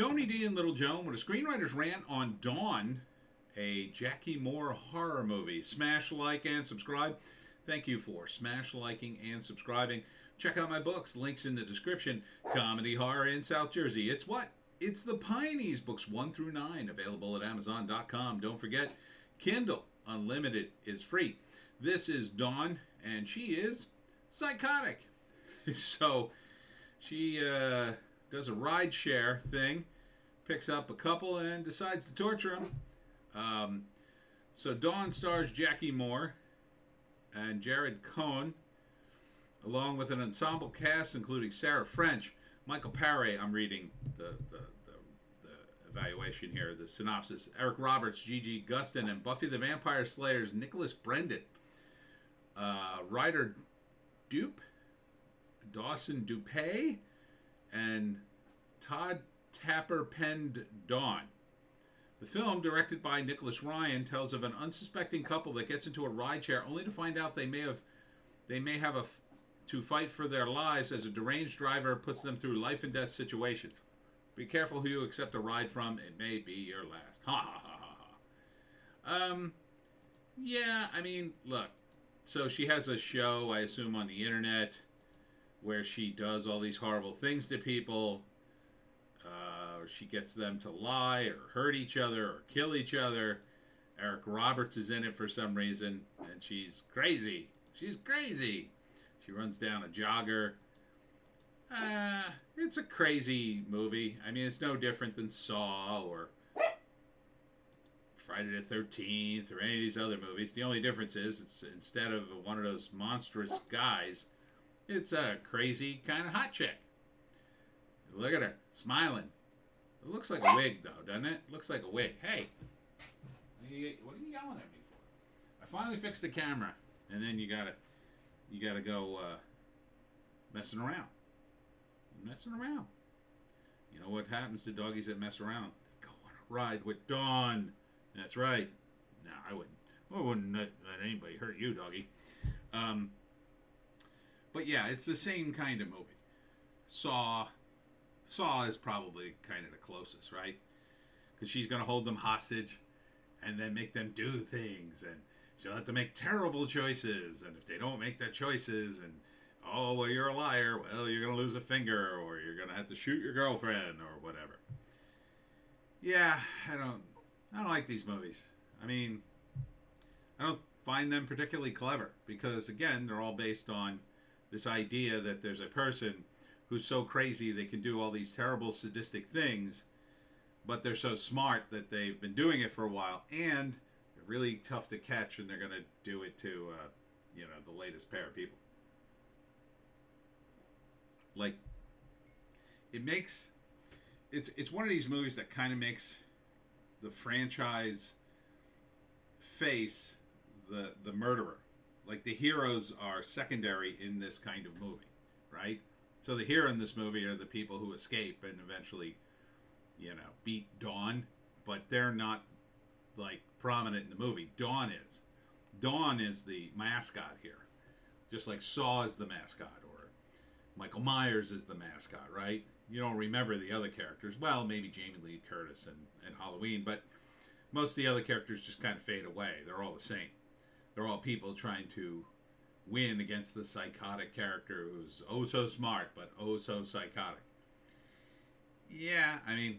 Tony D and Little Joan with a screenwriter's rant on Dawn, a Jackie Moore horror movie. Smash, like, and subscribe. Thank you for smash, liking, and subscribing. Check out my books. Links in the description. Comedy horror in South Jersey. It's what? It's the Pineys, books 1 through 9, available at Amazon.com. Don't forget, Kindle Unlimited is free. This is Dawn, and she is psychotic. So she does a ride share thing, picks up a couple, and decides to torture them. So Dawn stars Jackie Moore and Jared Cohn, along with an ensemble cast including Sarah French, Michael Paré. I'm reading the evaluation here, the synopsis. Eric Roberts, Gigi Gustin, and Buffy the Vampire Slayer's Nicholas Brendan. Ryder Dupe, Dawson Dupay, and Todd Tapper penned Dawn. The film, directed by Nicholas Ryan, tells of an unsuspecting couple that gets into a rideshare only to find out they may have to fight for their lives as a deranged driver puts them through life and death situations. Be careful who you accept a ride from; it may be your last. Ha ha ha ha ha. Yeah, I mean, look. So she has a show, I assume, on the internet where she does all these horrible things to people. She gets them to lie or hurt each other or kill each other. Eric Roberts is in it for some reason, and she's crazy. She's crazy. She runs down a jogger. It's a crazy movie. I mean, it's no different than Saw or Friday the 13th or any of these other movies. The only difference is it's instead of one of those monstrous guys, it's a crazy kind of hot chick. Look at her, smiling. It looks like a wig, though, doesn't it? Looks like a wig. Hey, what are you yelling at me for? I finally fixed the camera, and then you gotta go messing around. Messing around. You know what happens to doggies that mess around? They go on a ride with Dawn. That's right. No, I wouldn't let anybody hurt you, doggy. But yeah, it's the same kind of movie. Saw is probably kind of the closest, right? Because she's going to hold them hostage and then make them do things, and she'll have to make terrible choices, and if they don't make the choices, and oh, well, you're a liar, well, you're going to lose a finger, or you're going to have to shoot your girlfriend, or whatever. Yeah, I don't like these movies. I mean, I don't find them particularly clever, because again, they're all based on this idea that there's a person who's so crazy they can do all these terrible sadistic things, but they're so smart that they've been doing it for a while, and they're really tough to catch, and they're going to do it to the latest pair of people. Like, it's one of these movies that kind of makes the franchise face the murderer. Like, the heroes are secondary in this kind of movie, right? So the hero in this movie are the people who escape and eventually, beat Dawn, but they're not, like, prominent in the movie. Dawn is. Dawn is the mascot here. Just like Saw is the mascot, or Michael Myers is the mascot, right? You don't remember the other characters. Well, maybe Jamie Lee Curtis and Halloween, but most of the other characters just kind of fade away. They're all the same. They're all people trying to win against the psychotic character who's oh so smart, but oh so psychotic. Yeah, I mean,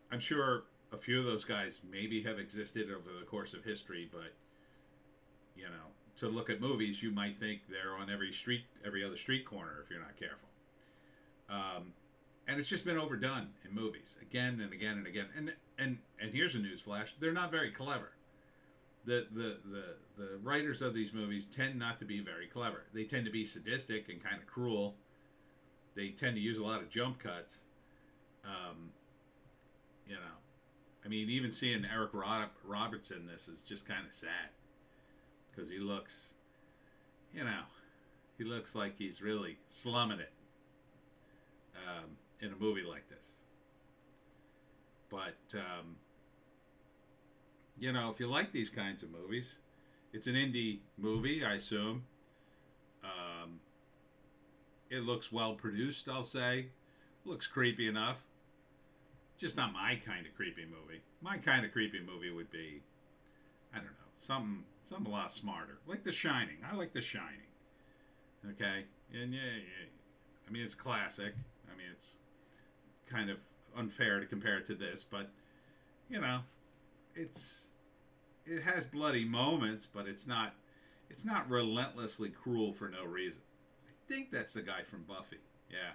I'm sure a few of those guys maybe have existed over the course of history, but, to look at movies, you might think they're on every other street corner if you're not careful. And it's just been overdone in movies again and again and again. And here's a news flash: they're not very clever. The writers of these movies tend not to be very clever. They tend to be sadistic and kind of cruel. They tend to use a lot of jump cuts. I mean, even seeing Eric Roberts in this is just kind of sad, because he looks like he's really slumming it in a movie like this. But if you like these kinds of movies, it's an indie movie, I assume. It looks well produced, I'll say. Looks creepy enough. just not my kind of creepy movie. My kind of creepy movie would be, I don't know, something a lot smarter, like The Shining. I like The Shining. Okay, and yeah. I mean, it's classic. I mean, it's kind of unfair to compare it to this, but you know, it has bloody moments, but it's not relentlessly cruel for no reason. I think that's the guy from Buffy. Yeah,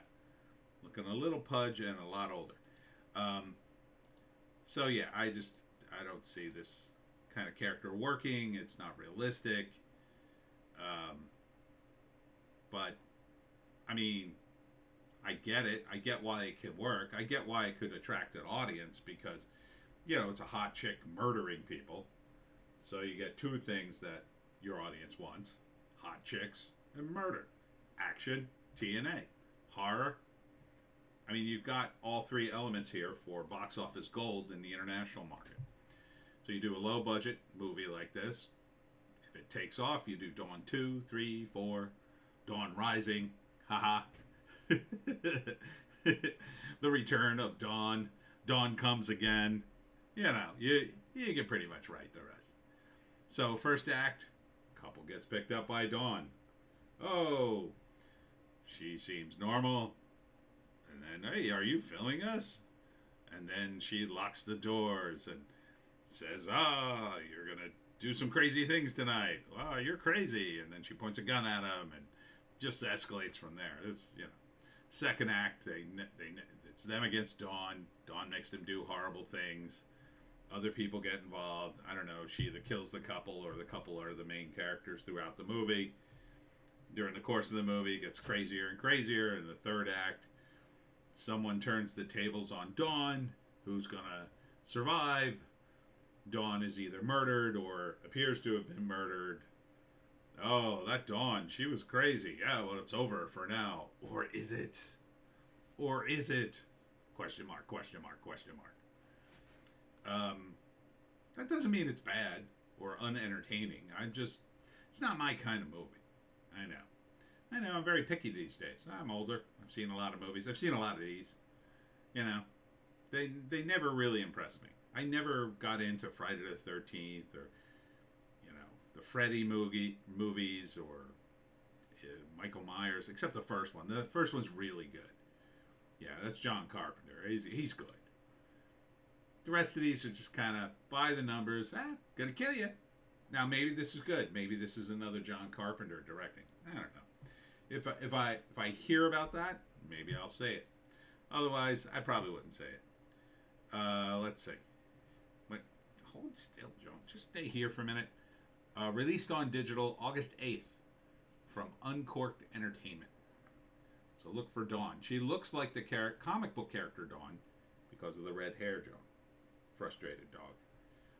looking a little pudge and a lot older. Um, so yeah, I don't see this kind of character working. It's not realistic. Um, but I mean, I get it. I get why it could work. I get why it could attract an audience because, it's a hot chick murdering people. So you get two things that your audience wants: hot chicks and murder, action, TNA, horror. I mean, you've got all three elements here for box office gold in the international market. So you do a low budget movie like this. If it takes off, you do Dawn 2, 3, 4, Dawn Rising. Haha. The return of Dawn. Dawn comes again. You can pretty much write the rest. So first act, couple gets picked up by Dawn. Oh, she seems normal. And then, hey, are you filming us? And then she locks the doors and says, you're going to do some crazy things tonight. Wow, you're crazy. And then she points a gun at him and just escalates from there. It's, second act, it's them against Dawn. Dawn makes them do horrible things. Other people get involved. I don't know, she either kills the couple or the couple are the main characters throughout the movie. During the course of the movie, it gets crazier and crazier. In the third act, someone turns the tables on Dawn. Who's going to survive? Dawn is either murdered or appears to have been murdered. Oh, that Dawn, she was crazy. Yeah, well, it's over for now. Or is it? Or is it? Question mark, question mark, question mark. That doesn't mean it's bad or unentertaining. It's not my kind of movie. I know, I'm very picky these days. I'm older. I've seen a lot of movies. I've seen a lot of these. They never really impressed me. I never got into Friday the 13th or, the Freddy movies or Michael Myers, except the first one. The first one's really good. Yeah, that's John Carpenter. He's good. The rest of these are just kind of by the numbers. Gonna kill you. Now maybe this is good. Maybe this is another John Carpenter directing. I don't know. If I hear about that, maybe I'll say it. Otherwise, I probably wouldn't say it. Let's see. Wait, hold still, Joan. Just stay here for a minute. Released on digital August 8th from Uncorked Entertainment. So look for Dawn. She looks like the comic book character Dawn because of the red hair, Joan. Frustrated dog.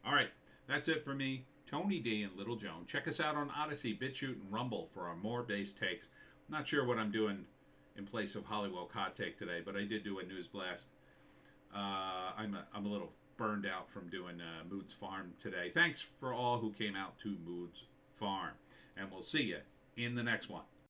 All right, that's it for me, Tony D and Little Joan. Check us out on Odysee, Bitchute, and Rumble for our more base takes. I'm not sure what I'm doing in place of Hollywoke Hot Take today, but I did do a news blast. I'm a little burned out from doing Moods Farm today. Thanks for all who came out to Moods Farm, and we'll see you in the next one.